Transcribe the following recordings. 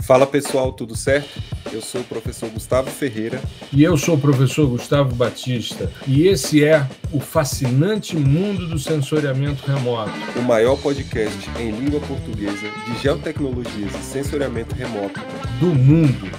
Fala pessoal, tudo certo? Eu sou o professor Gustavo Ferreira. E eu sou o professor Gustavo Batista. E esse é o fascinante mundo do sensoriamento remoto. O maior podcast em língua portuguesa de geotecnologias e sensoriamento remoto do mundo.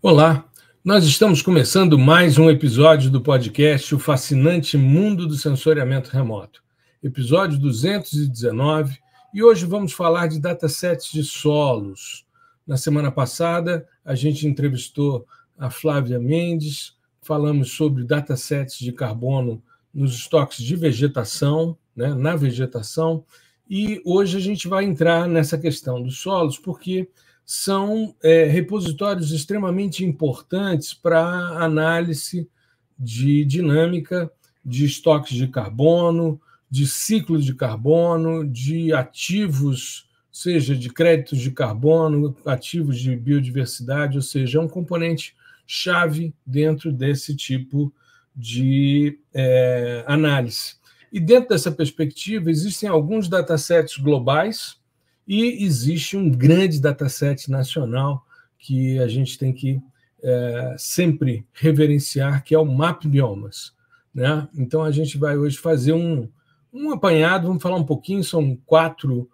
Olá, nós estamos começando mais um episódio do podcast O Fascinante Mundo do Sensoriamento Remoto. Episódio 219, e hoje vamos falar de datasets de solos. Na semana passada, a gente entrevistou a Flávia Mendes, falamos sobre datasets de carbono nos estoques de vegetação, né, na vegetação, e hoje a gente vai entrar nessa questão dos solos, porque são repositórios extremamente importantes para a análise de dinâmica de estoques de carbono, de ciclo de carbono, de ativos, seja de créditos de carbono, ativos de biodiversidade, ou seja, é um componente chave dentro desse tipo de análise. E dentro dessa perspectiva, existem alguns datasets globais e existe um grande dataset nacional que a gente tem que sempre reverenciar, que é o MapBiomas, né? Então, a gente vai hoje fazer um apanhado, vamos falar um pouquinho, são 4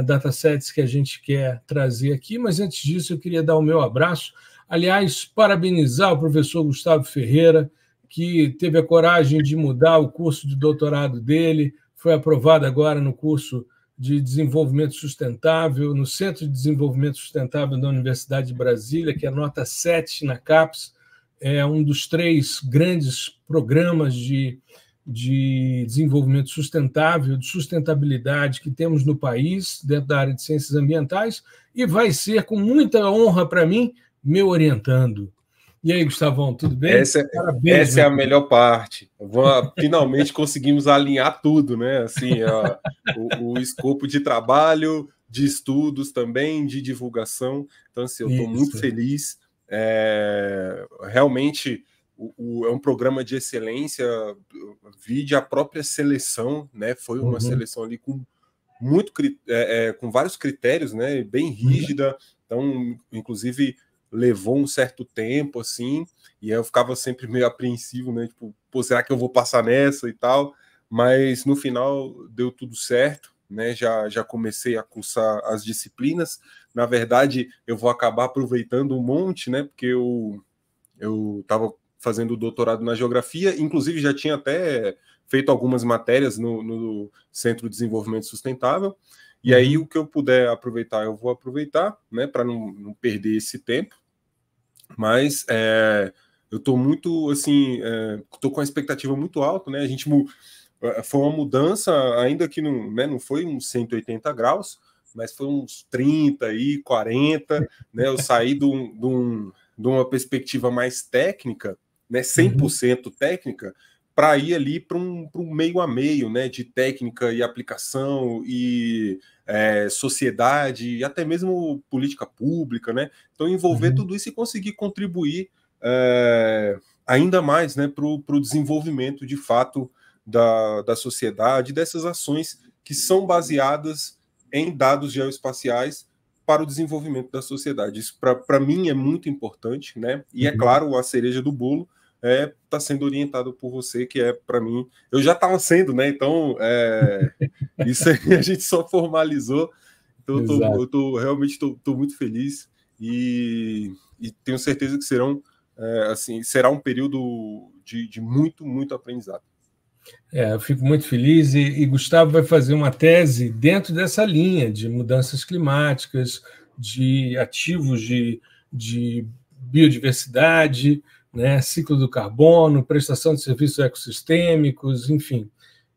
datasets que a gente quer trazer aqui, mas antes disso eu queria dar o meu abraço, aliás, parabenizar o professor Gustavo Ferreira, que teve a coragem de mudar o curso de doutorado dele, foi aprovado agora no curso de Desenvolvimento Sustentável, no Centro de Desenvolvimento Sustentável da Universidade de Brasília, que é nota 7 na CAPES, é um dos 3 grandes programas de desenvolvimento sustentável, de sustentabilidade que temos no país, dentro da área de ciências ambientais, e vai ser, com muita honra para mim, meu orientando. E aí, Gustavão, tudo bem? Parabéns, essa é a melhor parte. Finalmente conseguimos alinhar tudo, né? Assim, o escopo de trabalho, de estudos também, de divulgação. Então, assim, eu estou muito feliz. Realmente é um programa de excelência, vide a própria seleção, né? Foi uma seleção ali com com vários critérios, né? Bem rígida. Então, inclusive, levou um certo tempo, assim, e eu ficava sempre meio apreensivo, né? Tipo, pô, será que eu vou passar nessa e tal? Mas no final deu tudo certo, né? Já comecei a cursar as disciplinas. Na verdade, eu vou acabar aproveitando um monte, né? Porque eu estava fazendo doutorado na geografia, inclusive já tinha até feito algumas matérias no Centro de Desenvolvimento Sustentável, e aí o que eu puder aproveitar, eu vou aproveitar, né, para não perder esse tempo, mas eu estou muito, assim, estou com a expectativa muito alta, né, foi uma mudança, ainda que não foi uns 180 graus, mas foi uns 30 e 40, né, eu saí de uma perspectiva mais técnica, né, 100% técnica, para ir ali para um meio a meio, né, de técnica e aplicação e sociedade e até mesmo política pública, né? Então envolver tudo isso e conseguir contribuir ainda mais, né, para o desenvolvimento de fato da sociedade, dessas ações que são baseadas em dados geoespaciais para o desenvolvimento da sociedade. Isso, para mim, é muito importante, né? E, é claro, a cereja do bolo está sendo orientado por você, que para mim... Eu já estava sendo, né? Então, isso aí a gente só formalizou. Então, eu realmente estou muito feliz e tenho certeza que será um período de muito, muito aprendizado. Eu fico muito feliz e Gustavo vai fazer uma tese dentro dessa linha de mudanças climáticas, de ativos de biodiversidade, né, ciclo do carbono, prestação de serviços ecossistêmicos, enfim,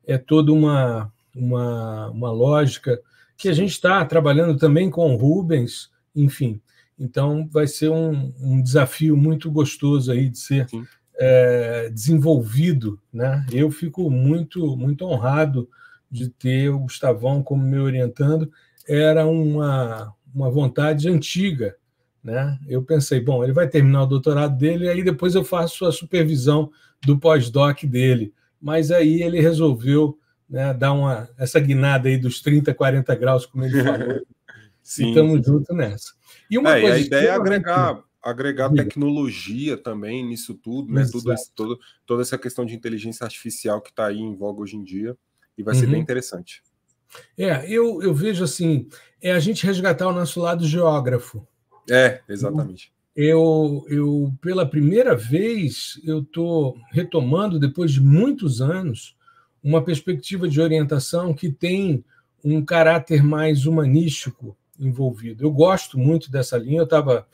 é toda uma lógica que a gente está trabalhando também com o Rubens, enfim. Então, vai ser um desafio muito gostoso aí de ser desenvolvido, né? Eu fico muito, muito honrado de ter o Gustavão como me orientando. Era uma vontade antiga, né? Eu pensei, bom, ele vai terminar o doutorado dele e aí depois eu faço a supervisão do pós-doc dele. Mas aí ele resolveu, né, dar essa guinada aí dos 30, 40 graus, como ele falou. Sim, e estamos juntos nessa. E uma coisa a ideia é agregar tecnologia também nisso tudo, né? Toda essa questão de inteligência artificial que está aí em voga hoje em dia, e vai ser bem interessante. Eu vejo assim, a gente resgatar o nosso lado geógrafo. Exatamente. Eu pela primeira vez, eu estou retomando, depois de muitos anos, uma perspectiva de orientação que tem um caráter mais humanístico envolvido. Eu gosto muito dessa linha. Eu estava,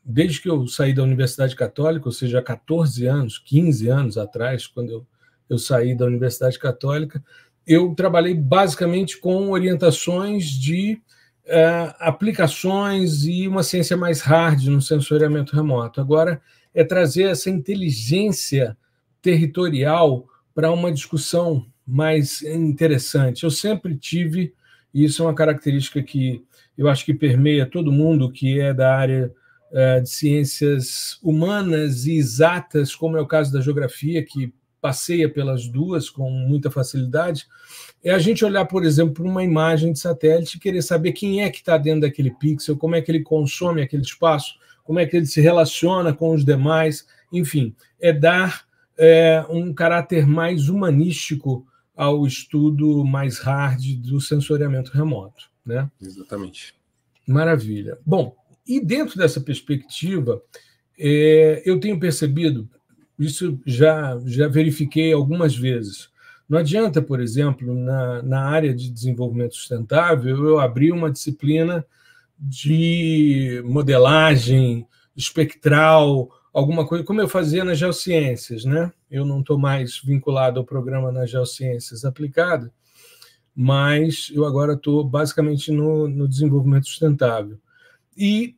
desde que eu saí da Universidade Católica, ou seja, há 14 anos, 15 anos atrás, quando eu saí da Universidade Católica, eu trabalhei basicamente com orientações de aplicações e uma ciência mais hard no sensoriamento remoto. Agora é trazer essa inteligência territorial para uma discussão mais interessante. Eu sempre tive, e isso é uma característica que eu acho que permeia todo mundo que é da área de ciências humanas e exatas, como é o caso da geografia, que passeia pelas duas com muita facilidade, é a gente olhar, por exemplo, para uma imagem de satélite e querer saber quem é que está dentro daquele pixel, como é que ele consome aquele espaço, como é que ele se relaciona com os demais, enfim, é dar um caráter mais humanístico ao estudo mais hard do sensoriamento remoto, né? Exatamente. Maravilha. Bom, e dentro dessa perspectiva, eu tenho percebido, isso já verifiquei algumas vezes. Não adianta, por exemplo, na área de desenvolvimento sustentável, eu abrir uma disciplina de modelagem espectral, alguma coisa, como eu fazia nas geociências, né? Eu não estou mais vinculado ao programa nas geociências aplicado, mas eu agora estou basicamente no desenvolvimento sustentável. E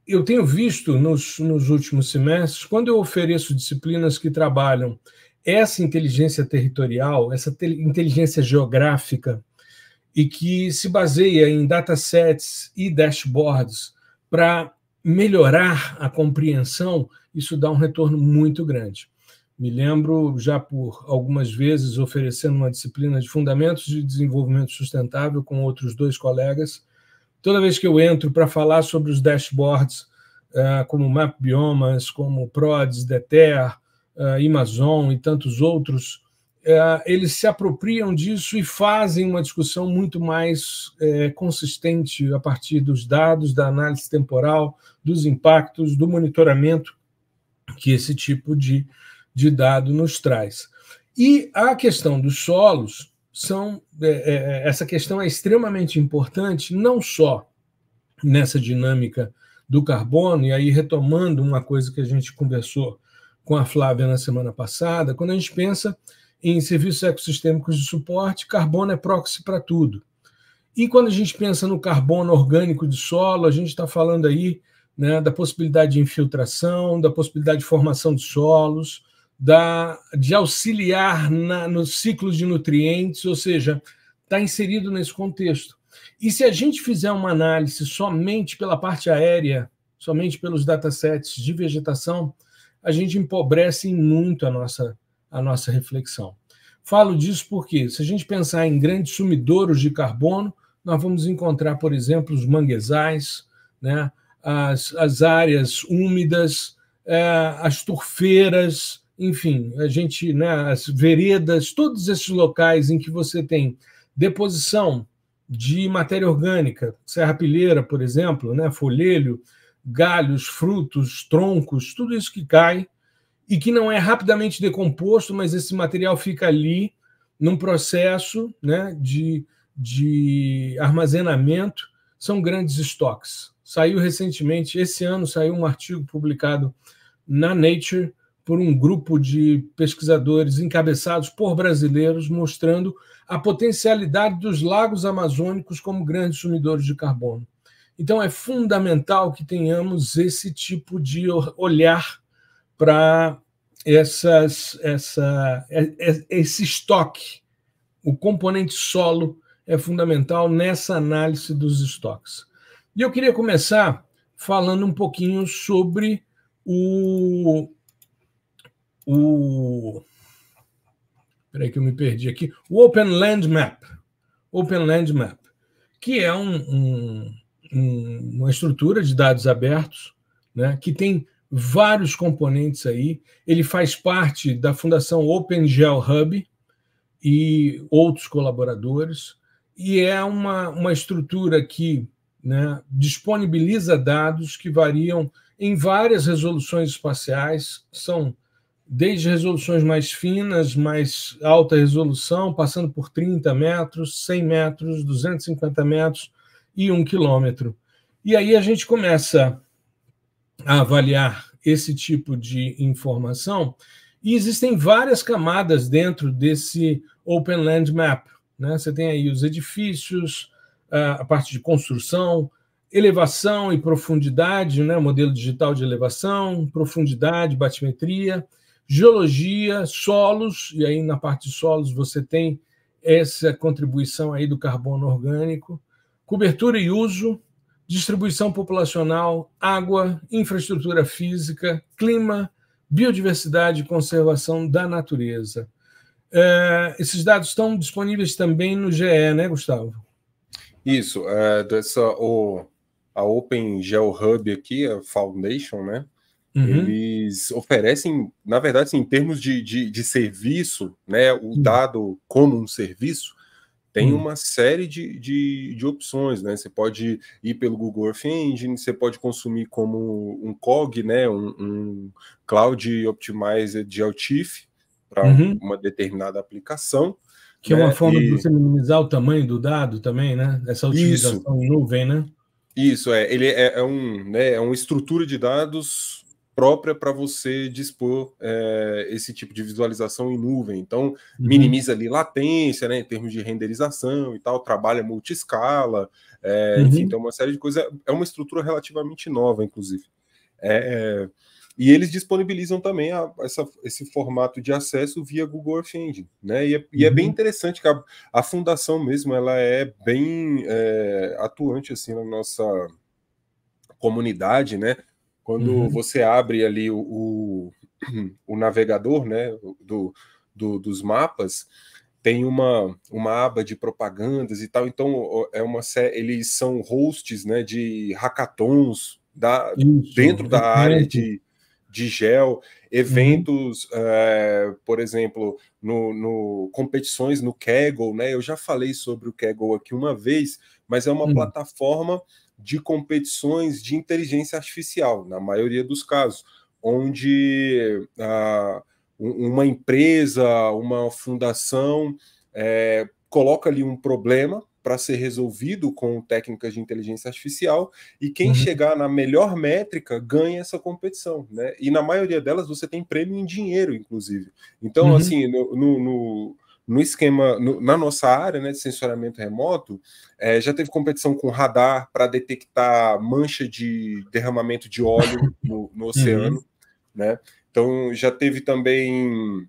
eu tenho visto nos últimos semestres, quando eu ofereço disciplinas que trabalham essa inteligência territorial, essa inteligência geográfica, e que se baseia em datasets e dashboards para melhorar a compreensão, isso dá um retorno muito grande. Me lembro já por algumas vezes oferecendo uma disciplina de Fundamentos de Desenvolvimento Sustentável com outros 2 colegas. Toda vez que eu entro para falar sobre os dashboards, como Map Biomas, como PRODES, DETER, Amazon e tantos outros, eles se apropriam disso e fazem uma discussão muito mais consistente a partir dos dados, da análise temporal, dos impactos, do monitoramento que esse tipo de dado nos traz. E a questão dos solos, essa questão é extremamente importante, não só nessa dinâmica do carbono, e aí retomando uma coisa que a gente conversou com a Flávia na semana passada, quando a gente pensa em serviços ecossistêmicos de suporte, carbono é proxy para tudo. E quando a gente pensa no carbono orgânico de solo, a gente está falando aí, né, da possibilidade de infiltração, da possibilidade de formação de solos, de auxiliar no ciclo de nutrientes, ou seja, está inserido nesse contexto. E se a gente fizer uma análise somente pela parte aérea, somente pelos datasets de vegetação, a gente empobrece muito a nossa reflexão. Falo disso porque, se a gente pensar em grandes sumidouros de carbono, nós vamos encontrar, por exemplo, os manguezais, né, as áreas úmidas, as turfeiras, enfim, as veredas, todos esses locais em que você tem deposição de matéria orgânica, serrapilheira, por exemplo, né, folhelho, galhos, frutos, troncos, tudo isso que cai e que não é rapidamente decomposto, mas esse material fica ali num processo, né, de armazenamento, são grandes estoques. Saiu recentemente, esse ano, saiu um artigo publicado na Nature por um grupo de pesquisadores encabeçados por brasileiros, mostrando a potencialidade dos lagos amazônicos como grandes sumidores de carbono. Então, é fundamental que tenhamos esse tipo de olhar para esse estoque. O componente solo é fundamental nessa análise dos estoques. E eu queria começar falando um pouquinho sobre espera aí que eu me perdi aqui. O Open Land Map. Open Land Map, que é uma estrutura de dados abertos, né, que tem vários componentes aí. Ele faz parte da Fundação OpenGL Hub e outros colaboradores, e é uma estrutura que, né, disponibiliza dados que variam em várias resoluções espaciais, são desde resoluções mais finas, mais alta resolução, passando por 30 metros, 100 metros, 250 metros e 1 quilômetro. E aí a gente começa a avaliar esse tipo de informação, e existem várias camadas dentro desse Open Land Map, né? Você tem aí os edifícios, a parte de construção, elevação e profundidade, né? Modelo digital de elevação, profundidade, batimetria, geologia, solos, e aí na parte de solos você tem essa contribuição aí do carbono orgânico, cobertura e uso, distribuição populacional, água, infraestrutura física, clima, biodiversidade e conservação da natureza. Esses dados estão disponíveis também no GE, né, Gustavo? Isso, a OpenGL Hub aqui, a Foundation, né? Uhum. Eles oferecem, na verdade, assim, em termos de serviço, né, o dado como um serviço, tem uma série de opções, né? Você pode ir pelo Google Earth Engine, você pode consumir como um COG, né? Um Cloud Optimizer de GLTIF para uma determinada aplicação. Que, né, é uma forma de você minimizar o tamanho do dado também, né? Essa utilização em nuvem, né? Isso, ele é uma estrutura de dados própria para você dispor esse tipo de visualização em nuvem. Então, minimiza ali latência, né, em termos de renderização e tal, trabalha multiscala, enfim, tem uma série de coisas. É uma estrutura relativamente nova, inclusive. E eles disponibilizam também esse formato de acesso via Google Earth Engine, né? E é bem interessante que a fundação mesmo, ela é bem atuante assim na nossa comunidade, né? Quando você abre ali o navegador, né, dos mapas, tem uma aba de propagandas e tal. Então, eles são hosts, né, de hackathons dentro da área de GEL, eventos, por exemplo, competições no Kaggle, né? Eu já falei sobre o Kaggle aqui uma vez, mas é uma plataforma de competições de inteligência artificial, na maioria dos casos, onde uma empresa, uma fundação coloca ali um problema para ser resolvido com técnicas de inteligência artificial, e quem chegar na melhor métrica ganha essa competição, né? E na maioria delas você tem prêmio em dinheiro, inclusive. Então, assim, no esquema, na nossa área, né, de sensoriamento remoto, já teve competição com radar para detectar mancha de derramamento de óleo no oceano, né? Então, já teve também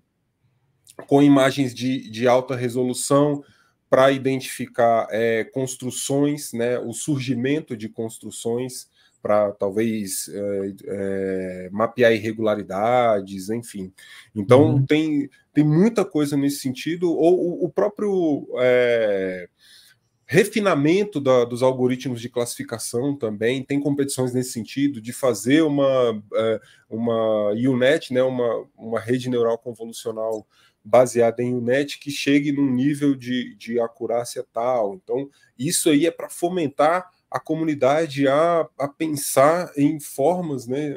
com imagens de alta resolução para identificar construções, né, o surgimento de construções, para talvez mapear irregularidades, enfim. Então, tem muita coisa nesse sentido, ou o próprio refinamento dos algoritmos de classificação também, tem competições nesse sentido, de fazer uma UNet, né, uma rede neural convolucional baseada em UNet que chegue num nível de acurácia tal. Então, isso aí é para fomentar a comunidade a pensar em formas, né,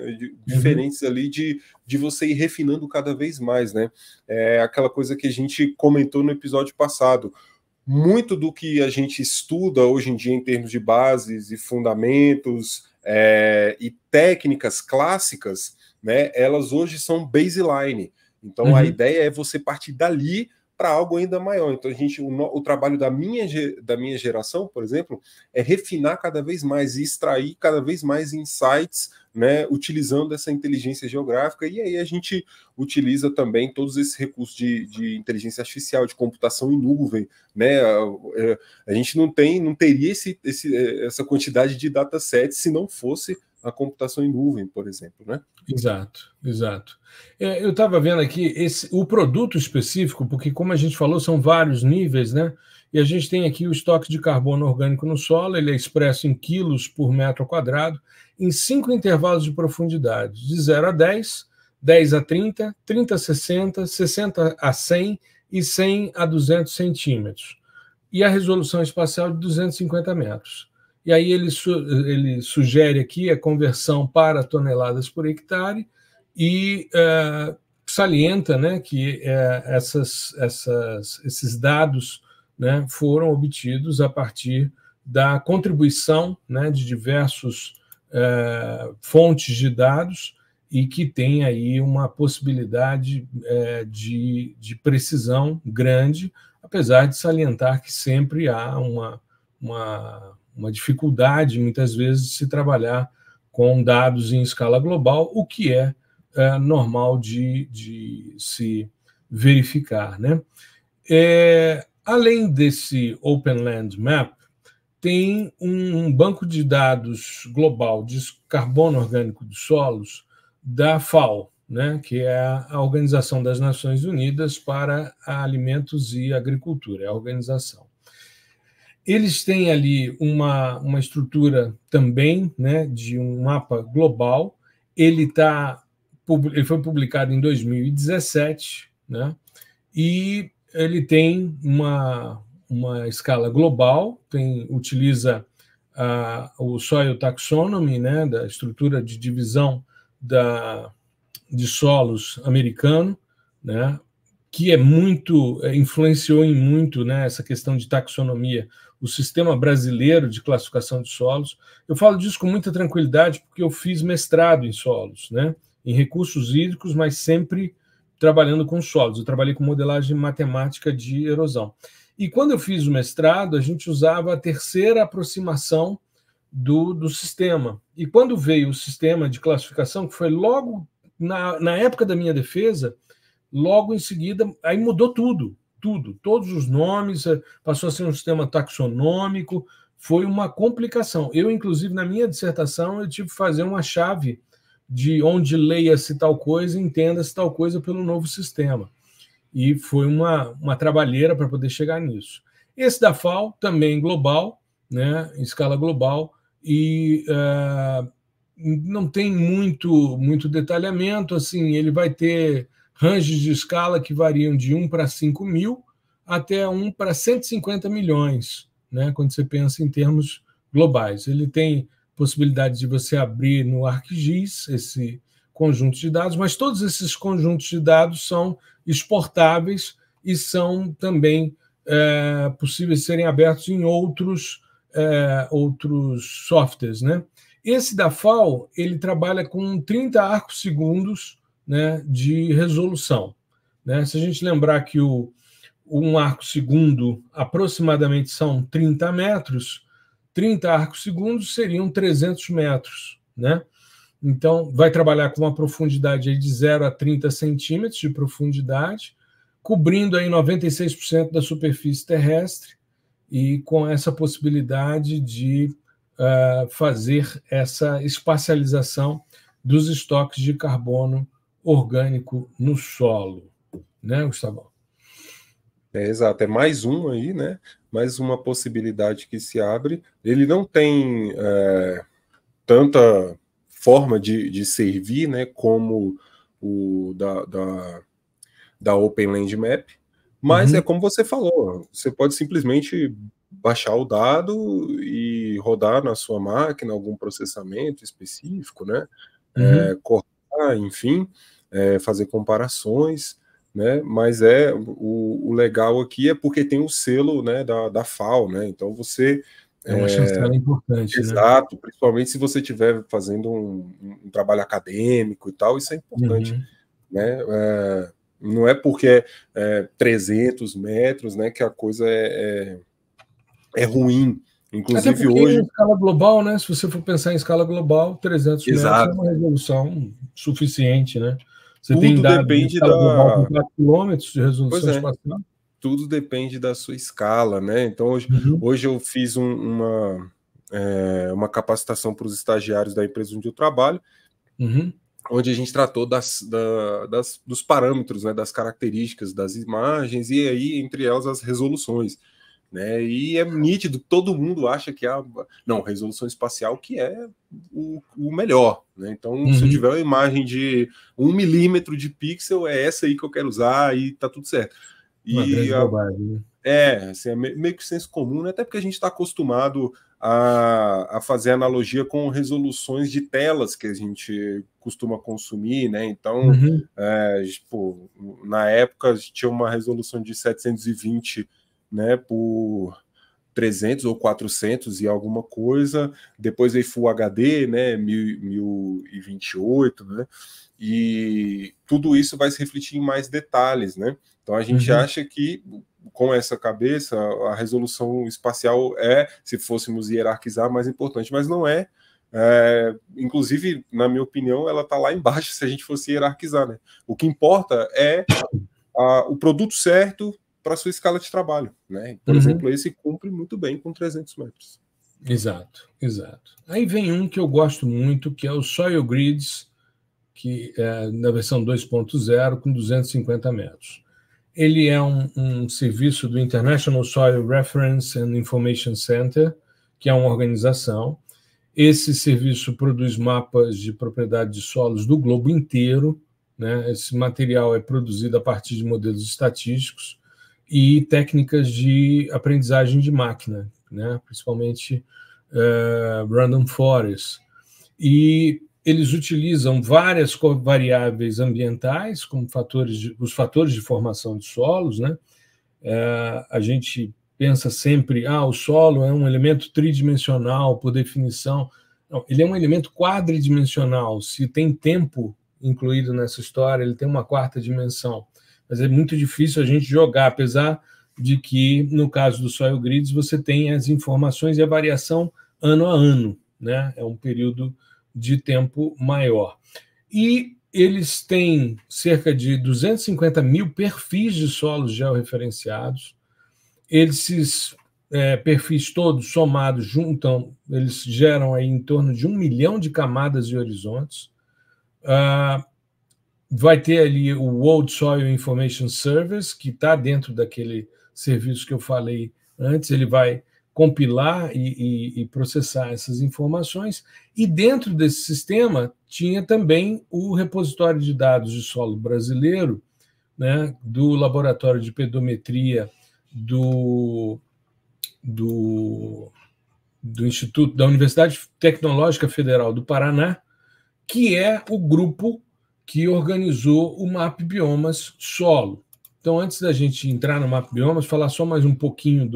diferentes ali de você ir refinando cada vez mais, né? É aquela coisa que a gente comentou no episódio passado. Muito do que a gente estuda hoje em dia em termos de bases e fundamentos e técnicas clássicas, né, elas hoje são baseline. Então, a ideia é você partir dali para algo ainda maior. Então, o trabalho da minha geração, por exemplo, é refinar cada vez mais e extrair cada vez mais insights, né, utilizando essa inteligência geográfica. E aí a gente utiliza também todos esses recursos de inteligência artificial, de computação em nuvem, né? A gente não teria essa quantidade de datasets se não fosse a computação em nuvem, por exemplo, né? Exato. Eu estava vendo aqui o produto específico, porque, como a gente falou, são vários níveis, né? e a gente tem aqui o estoque de carbono orgânico no solo, ele é expresso em quilos por metro quadrado, em 5 intervalos de profundidade, de 0 a 10, 10 a 30, 30 a 60, 60 a 100 e 100 a 200 centímetros. E a resolução espacial de 250 metros. E aí ele sugere aqui a conversão para toneladas por hectare e salienta, né, que esses dados, né, foram obtidos a partir da contribuição, né, de diversos fontes de dados e que tem aí uma possibilidade de precisão grande, apesar de salientar que sempre há uma dificuldade, muitas vezes, de se trabalhar com dados em escala global, o que é normal de se verificar, né? Além desse Open Land Map, tem um banco de dados global de carbono orgânico dos solos da FAO, né, que é a Organização das Nações Unidas para Alimentos e Agricultura, é a organização. Eles têm ali uma estrutura também, né, de um mapa global. Ele foi publicado em 2017, né, e ele tem uma escala global, utiliza o Soil Taxonomy, né, da estrutura de divisão de solos americano, né, que influenciou em muito, né, essa questão de taxonomia, o sistema brasileiro de classificação de solos. Eu falo disso com muita tranquilidade porque eu fiz mestrado em solos, né, em recursos hídricos, mas sempre trabalhando com solos. Eu trabalhei com modelagem matemática de erosão. E quando eu fiz o mestrado, a gente usava a terceira aproximação do sistema. E quando veio o sistema de classificação, que foi logo na época da minha defesa, logo em seguida, aí mudou tudo, todos os nomes, passou a ser um sistema taxonômico, foi uma complicação. Eu, inclusive, na minha dissertação, eu tive que fazer uma chave de onde leia-se tal coisa, entenda-se tal coisa pelo novo sistema. E foi uma trabalheira para poder chegar nisso. Esse da FAO, também global, né, em escala global, e não tem muito detalhamento, assim, ele vai ter ranges de escala que variam de 1 para 5 mil até 1 para 150 milhões, né, quando você pensa em termos globais. Ele tem possibilidade de você abrir no ArcGIS esse conjunto de dados, mas todos esses conjuntos de dados são exportáveis e são também possíveis de serem abertos em outros softwares, né? Esse da FAO, ele trabalha com 30 arcos segundos, né, de resolução, né? Se a gente lembrar que um arco segundo aproximadamente são 30 metros, 30 arcos segundos seriam 300 metros, né? Então, vai trabalhar com uma profundidade aí de 0 a 30 centímetros de profundidade, cobrindo aí 96% da superfície terrestre e com essa possibilidade de fazer essa espacialização dos estoques de carbono orgânico no solo, né, Gustavo? Exato, é mais um aí, né? Mais uma possibilidade que se abre. Ele não tem tanta forma de servir, né, como o da Open Land Map, mas é como você falou, você pode simplesmente baixar o dado e rodar na sua máquina algum processamento específico, né, cortar, enfim, fazer comparações, né, mas o legal aqui é porque tem o selo, né, da FAO, né, então você... É uma chancela importante, exato, né? Principalmente se você estiver fazendo um trabalho acadêmico e tal, isso é importante, né? Não é porque 300 metros, né, que a coisa é ruim. Inclusive até porque hoje... em escala global, né? Se você for pensar em escala global, 300 exato, metros é uma resolução suficiente, né? Você tudo tem dados em depende escala global com 4 quilômetros de resolução espacial. Tudo depende da sua escala, né? Então, hoje eu fiz uma capacitação para os estagiários da empresa onde eu trabalho, onde a gente tratou dos parâmetros, né, das características das imagens, e aí, entre elas, as resoluções. né? E é nítido, todo mundo acha que não, resolução espacial que é o melhor, né? Então, se eu tiver uma imagem de 1 milímetro de pixel, é essa aí que eu quero usar e tá tudo certo. Uma grande bobagem, né? Assim, é meio que senso comum, né? Até porque a gente está acostumado a fazer analogia com resoluções de telas que a gente costuma consumir, né? Então, tipo, na época, a gente tinha uma resolução de 720, né, por 300 ou 400 e alguma coisa, depois veio Full HD, né, 1028, né, e tudo isso vai se refletir em mais detalhes, né? Então a gente acha que com essa cabeça a resolução espacial se fôssemos hierarquizar, mais importante, mas não é. Inclusive, na minha opinião, ela está lá embaixo se a gente fosse hierarquizar, né? O que importa é o produto certo para a sua escala de trabalho, né? Por exemplo, esse cumpre muito bem com 300 metros. Exato. Aí vem um que eu gosto muito, que é o Soil Grids, que é na versão 2.0 com 250 metros. Ele é um serviço do International Soil Reference and Information Center, que é uma organização. Esse serviço produz mapas de propriedade de solos do globo inteiro, né? Esse material é produzido a partir de modelos estatísticos e técnicas de aprendizagem de máquina, né? Principalmente random forest. E eles utilizam várias variáveis ambientais, como os fatores de formação de solos, né? A gente pensa sempre, o solo é um elemento tridimensional por definição. Não, ele é um elemento quadridimensional. Se tem tempo incluído nessa história, ele tem uma quarta dimensão. Mas é muito difícil a gente jogar, apesar de que, no caso do Soil Grids, você tem as informações e a variação ano a ano, né? É um período de tempo maior. E eles têm cerca de 250 mil perfis de solos georreferenciados. Esses perfis todos somados juntam, eles geram aí em torno de 1 milhão de camadas e horizontes. Vai ter ali o World Soil Information Service, que está dentro daquele serviço que eu falei antes, ele vai compilar e processar essas informações, e dentro desse sistema tinha também o repositório de dados de solo brasileiro, né, do Laboratório de Pedometria do Instituto da Universidade Tecnológica Federal do Paraná, que é o grupo que organizou o MAP Biomas Solo. Então, antes da gente entrar no MAP Biomas, falar só mais um pouquinho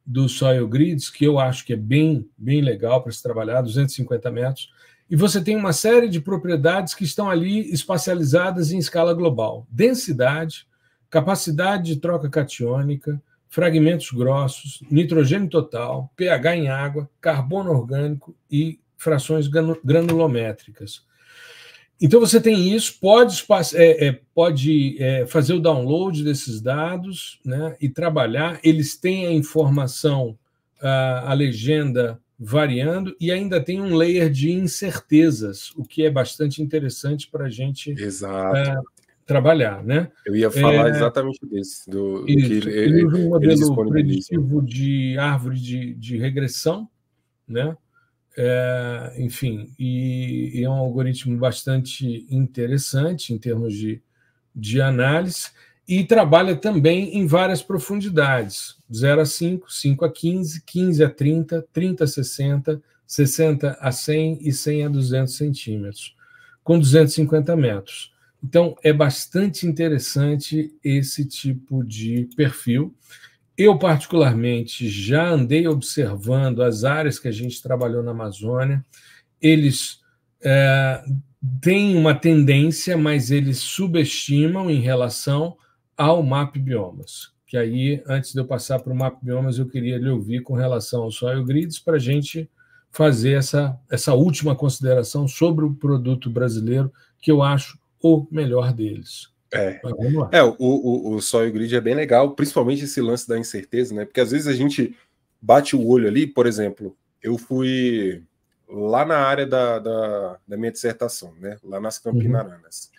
do Soil Grids, que eu acho que é bem legal para se trabalhar, 250 metros. E você tem uma série de propriedades que estão ali espacializadas em escala global. Densidade, capacidade de troca catiônica, fragmentos grossos, nitrogênio total, pH em água, carbono orgânico e frações granulométricas. Então, você tem isso, pode fazer o download desses dados, né, e trabalhar. Eles têm a informação, a legenda variando, e ainda tem um layer de incertezas, o que é bastante interessante para a gente trabalhar, né? Eu ia falar exatamente desse, do que ele usa um modelo preditivo de árvore de regressão, né? Enfim, e é um algoritmo bastante interessante em termos de análise, e trabalha também em várias profundidades, 0 a 5, 5 a 15, 15 a 30, 30 a 60, 60 a 100 e 100 a 200 centímetros, com 250 metros. Então, é bastante interessante esse tipo de perfil. Eu, particularmente, já andei observando as áreas que a gente trabalhou na Amazônia. Eles têm uma tendência, mas eles subestimam em relação ao MAP Biomas. Que aí, antes de eu passar para o MAP Biomas, eu queria lhe ouvir com relação ao Soil Grids para a gente fazer essa última consideração sobre o produto brasileiro, que eu acho o melhor deles. O Soil Grid é bem legal, principalmente esse lance da incerteza, né? Porque às vezes a gente bate o olho ali, por exemplo, eu fui lá na área da minha dissertação, né? Lá nas Campinaranas.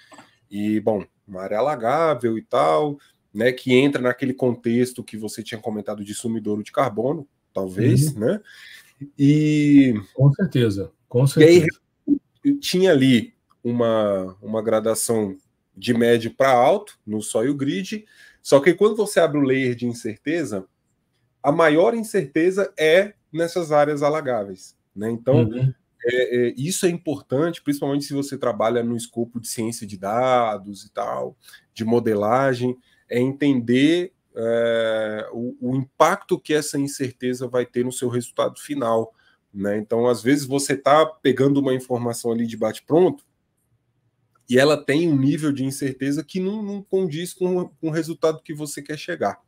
E, bom, uma área alagável e tal, né, que entra naquele contexto que você tinha comentado de sumidouro de carbono, talvez, né? E com certeza, com certeza. E aí tinha ali uma gradação de médio para alto no soil grid, só que quando você abre o layer de incerteza, a maior incerteza é nessas áreas alagáveis, né? Então, isso é importante, principalmente se você trabalha no escopo de ciência de dados e tal, de modelagem, é entender o impacto que essa incerteza vai ter no seu resultado final, né? Então, às vezes, você está pegando uma informação ali de bate-pronto e ela tem um nível de incerteza que não condiz com o resultado que você quer chegar.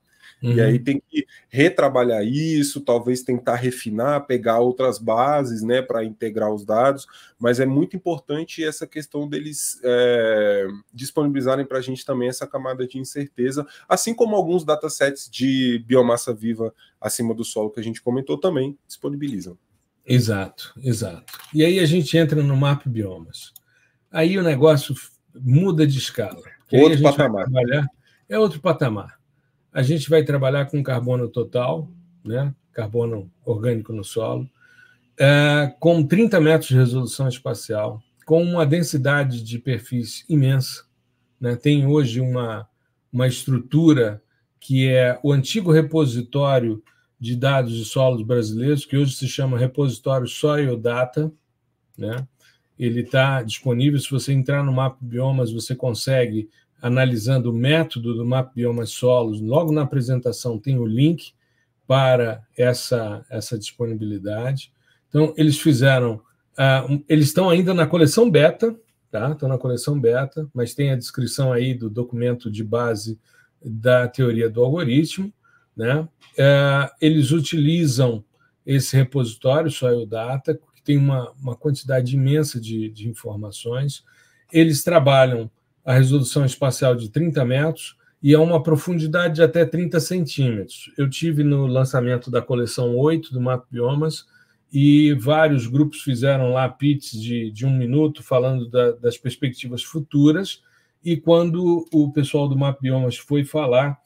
E aí tem que retrabalhar isso, talvez tentar refinar, pegar outras bases, né, para integrar os dados, mas é muito importante essa questão deles disponibilizarem para a gente também essa camada de incerteza, assim como alguns datasets de biomassa viva acima do solo que a gente comentou também disponibilizam. Exato, exato. E aí a gente entra no Map Biomas. Aí o negócio muda de escala. Outro patamar. É outro patamar. A gente vai trabalhar com carbono total, né? Carbono orgânico no solo, com 30 metros de resolução espacial, com uma densidade de perfis imensa, né? Tem hoje uma estrutura que é o antigo repositório de dados de solos brasileiros, que hoje se chama Repositório Soil Data, né? Ele está disponível. Se você entrar no Map Biomas, você consegue, analisando o método do Map Biomas Solos, logo na apresentação tem o link para essa disponibilidade. Então, eles fizeram... eles estão ainda na coleção beta, tá? Estão na coleção beta, mas tem a descrição aí do documento de base da teoria do algoritmo, né? Eles utilizam esse repositório, Soil Data, que tem uma quantidade imensa de informações. Eles trabalham a resolução espacial de 30 metros e a uma profundidade de até 30 centímetros. Eu tive no lançamento da coleção 8 do Map Biomas e vários grupos fizeram lá pitches de 1 minuto falando das perspectivas futuras, e quando o pessoal do Map Biomas foi falar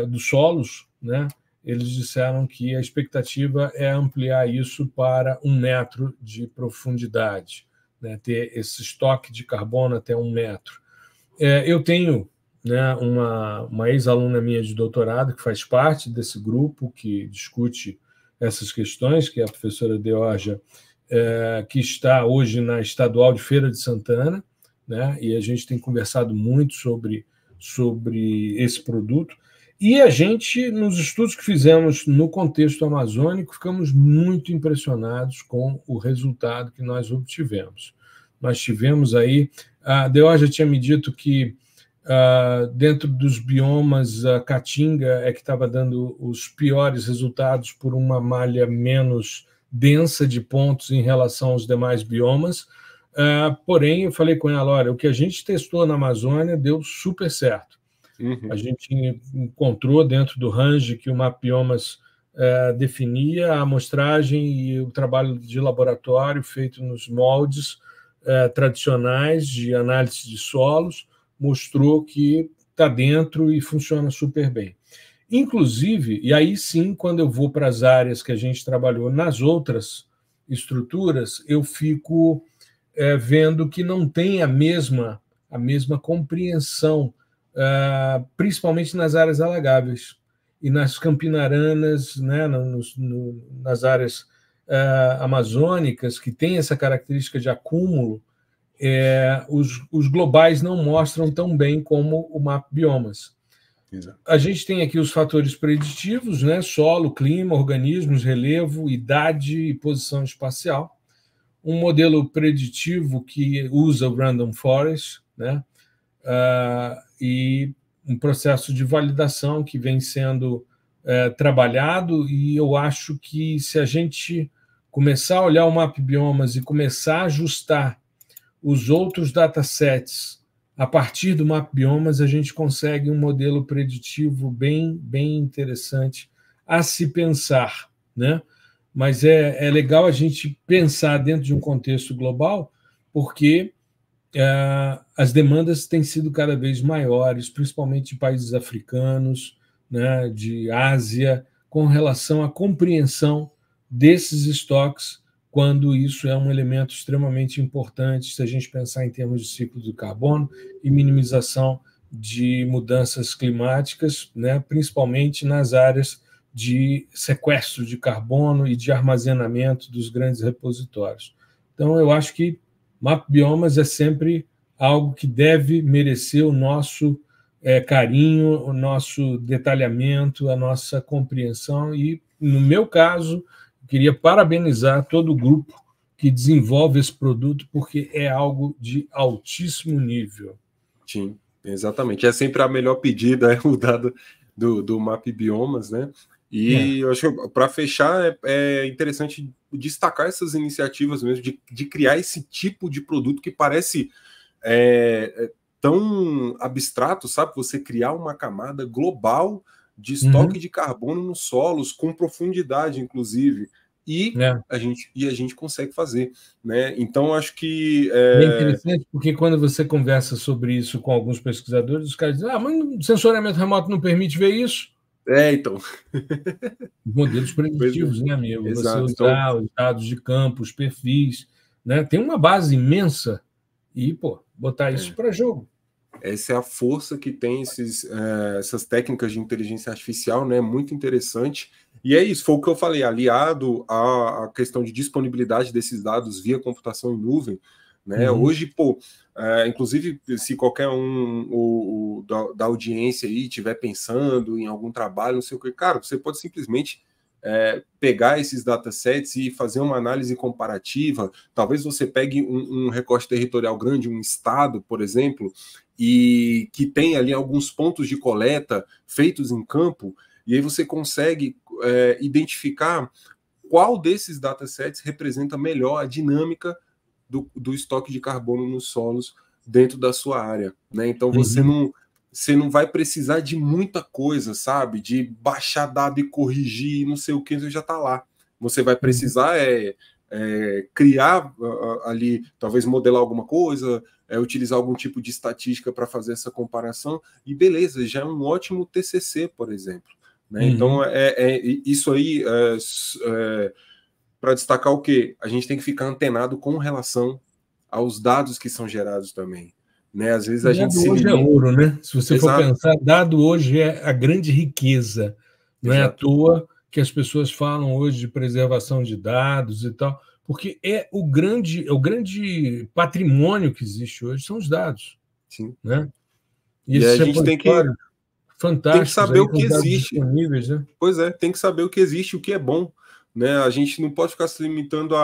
dos solos, né, eles disseram que a expectativa é ampliar isso para 1 metro de profundidade, né, ter esse estoque de carbono até 1 metro. Eu tenho, né, uma ex-aluna minha de doutorado que faz parte desse grupo que discute essas questões, que é a professora Deorja, que está hoje na Estadual de Feira de Santana, né, e a gente tem conversado muito sobre esse produto. E a gente, nos estudos que fizemos no contexto amazônico, ficamos muito impressionados com o resultado que nós obtivemos. Nós tivemos aí... A Deorja tinha me dito que dentro dos biomas, a Caatinga é que estava dando os piores resultados por uma malha menos densa de pontos em relação aos demais biomas. Porém, eu falei com ela, olha, o que a gente testou na Amazônia deu super certo. A gente encontrou dentro do range que o Map Biomas definia a amostragem e o trabalho de laboratório feito nos moldes tradicionais de análise de solos, mostrou que está dentro e funciona super bem. Inclusive, e aí sim, quando eu vou para as áreas que a gente trabalhou nas outras estruturas, eu fico vendo que não tem a mesma compreensão, principalmente nas áreas alagáveis e nas campinaranas, né, nas áreas amazônicas, que tem essa característica de acúmulo. Os globais não mostram tão bem como o Map Biomas. Exato. A gente tem aqui os fatores preditivos, né? Solo, clima, organismos, relevo, idade e posição espacial. Um modelo preditivo que usa o Random Forest, né? E um processo de validação que vem sendo trabalhado, e eu acho que se a gente começar a olhar o Map Biomas e começar a ajustar os outros datasets a partir do Map Biomas, a gente consegue um modelo preditivo bem interessante a se pensar, né? Mas é legal a gente pensar dentro de um contexto global, porque as demandas têm sido cada vez maiores, principalmente de países africanos, né, de Ásia, com relação à compreensão desses estoques, quando isso é um elemento extremamente importante se a gente pensar em termos de ciclo do carbono e minimização de mudanças climáticas, né, principalmente nas áreas de sequestro de carbono e de armazenamento dos grandes repositórios. Então, eu acho que MapBiomas é sempre algo que deve merecer o nosso carinho, o nosso detalhamento, a nossa compreensão. E, no meu caso, eu queria parabenizar todo o grupo que desenvolve esse produto, porque é algo de altíssimo nível. Sim, exatamente. É sempre a melhor pedida, o dado do MapBiomas, né? E eu acho que, para fechar, é interessante destacar essas iniciativas mesmo de criar esse tipo de produto que parece tão abstrato, sabe? Você criar uma camada global de estoque de carbono nos solos, com profundidade, inclusive, e a gente consegue fazer, né? Então, acho que... É interessante porque quando você conversa sobre isso com alguns pesquisadores, os caras dizem, mas o sensoriamento remoto não permite ver isso. Então. Modelos preditivos, né, amigo? Exato. Você usar os dados de campo, os perfis, né? Tem uma base imensa e, botar isso para jogo. Essa é a força que tem essas técnicas de inteligência artificial, né? Muito interessante. E é isso, foi o que eu falei, aliado à questão de disponibilidade desses dados via computação em nuvem, né? Hoje, inclusive, se qualquer um da audiência aí estiver pensando em algum trabalho, não sei o que, cara, você pode simplesmente pegar esses datasets e fazer uma análise comparativa. Talvez você pegue um recorte territorial grande, um estado, por exemplo, e que tem ali alguns pontos de coleta feitos em campo, e aí você consegue identificar qual desses datasets representa melhor a dinâmica do estoque de carbono nos solos dentro da sua área, né? Então você não vai precisar de muita coisa, sabe? De baixar dado e corrigir, não sei o que, você já está lá. Você vai precisar criar ali, talvez modelar alguma coisa, utilizar algum tipo de estatística para fazer essa comparação, e beleza, já é um ótimo TCC, por exemplo. Né? Então, isso aí, para destacar o quê? A gente tem que ficar antenado com relação aos dados que são gerados também. Né? Às vezes a gente se limita... Hoje é ouro, né? Se você for pensar, dado hoje é a grande riqueza. Não é à toa que as pessoas falam hoje de preservação de dados e tal, porque o grande patrimônio que existe hoje são os dados. Sim. Né? E a gente tem que saber o que existe. Né? Pois é, tem que saber o que existe, o que é bom. Né? A gente não pode ficar se limitando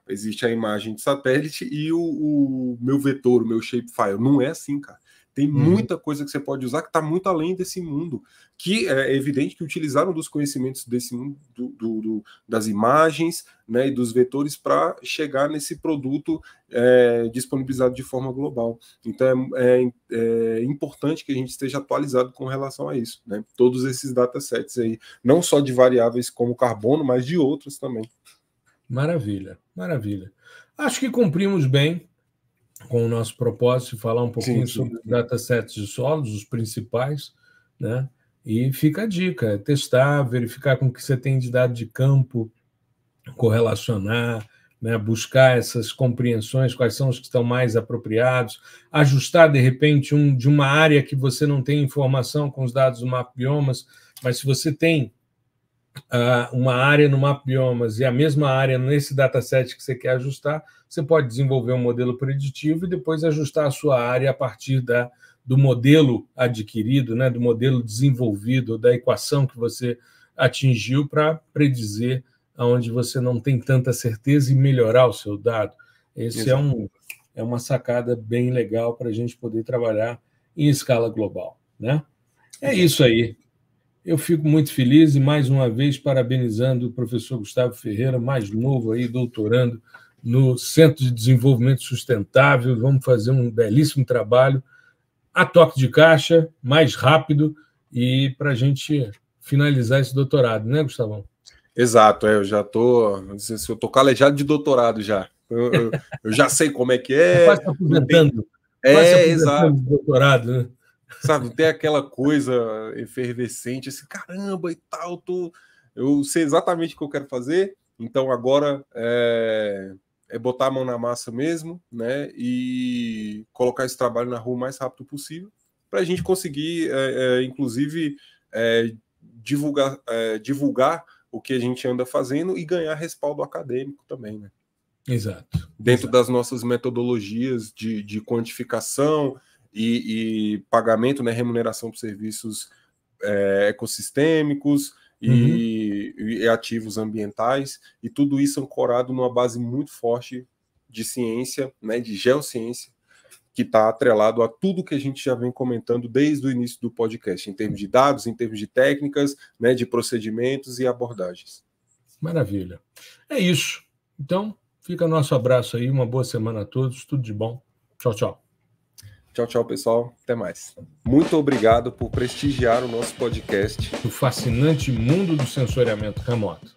existe a imagem de satélite e o meu vetor, o meu shapefile. Não é assim, cara. Tem muita coisa que você pode usar que está muito além desse mundo, que é evidente que utilizaram dos conhecimentos desse mundo, das imagens, né, e dos vetores para chegar nesse produto disponibilizado de forma global. Então é importante que a gente esteja atualizado com relação a isso, né? Todos esses datasets aí, não só de variáveis como carbono, mas de outros também. Maravilha, maravilha. Acho que cumprimos bem com o nosso propósito de falar um pouquinho sobre os datasets de solos, os principais, né? E fica a dica, testar, verificar com o que você tem de dado de campo, correlacionar, né? Buscar essas compreensões, quais são os que estão mais apropriados, ajustar, de repente, de uma área que você não tem informação com os dados do MapBiomas, mas se você tem uma área no MapBiomas e a mesma área nesse dataset que você quer ajustar, você pode desenvolver um modelo preditivo e depois ajustar a sua área a partir do modelo adquirido, né, do modelo desenvolvido, da equação que você atingiu para predizer onde você não tem tanta certeza e melhorar o seu dado. Esse é uma sacada bem legal para a gente poder trabalhar em escala global. Né? É isso aí. Eu fico muito feliz e, mais uma vez, parabenizando o professor Gustavo Ferreira, mais novo aí, doutorando no Centro de Desenvolvimento Sustentável. Vamos fazer um belíssimo trabalho a toque de caixa, mais rápido, e para a gente finalizar esse doutorado, né, Gustavão? Exato, eu já estou calejado de doutorado já. Eu já sei como é que é. Quase aposentando. Exato. Doutorado, né? Sabe, tem aquela coisa efervescente, assim, caramba e tal, eu sei exatamente o que eu quero fazer, então agora é botar a mão na massa mesmo, né, e colocar esse trabalho na rua o mais rápido possível, para a gente conseguir, inclusive, divulgar o que a gente anda fazendo e ganhar respaldo acadêmico também, né? Exato. Dentro das nossas metodologias de quantificação e pagamento, né, remuneração por serviços ecossistêmicos e ativos ambientais, e tudo isso ancorado numa base muito forte de ciência, né, de geociência, que está atrelado a tudo que a gente já vem comentando desde o início do podcast, em termos de dados, em termos de técnicas, né, de procedimentos e abordagens. Maravilha. É isso. Então, fica nosso abraço aí, uma boa semana a todos, tudo de bom. Tchau, tchau. Tchau, tchau, pessoal. Até mais. Muito obrigado por prestigiar o nosso podcast. O fascinante mundo do sensoriamento remoto.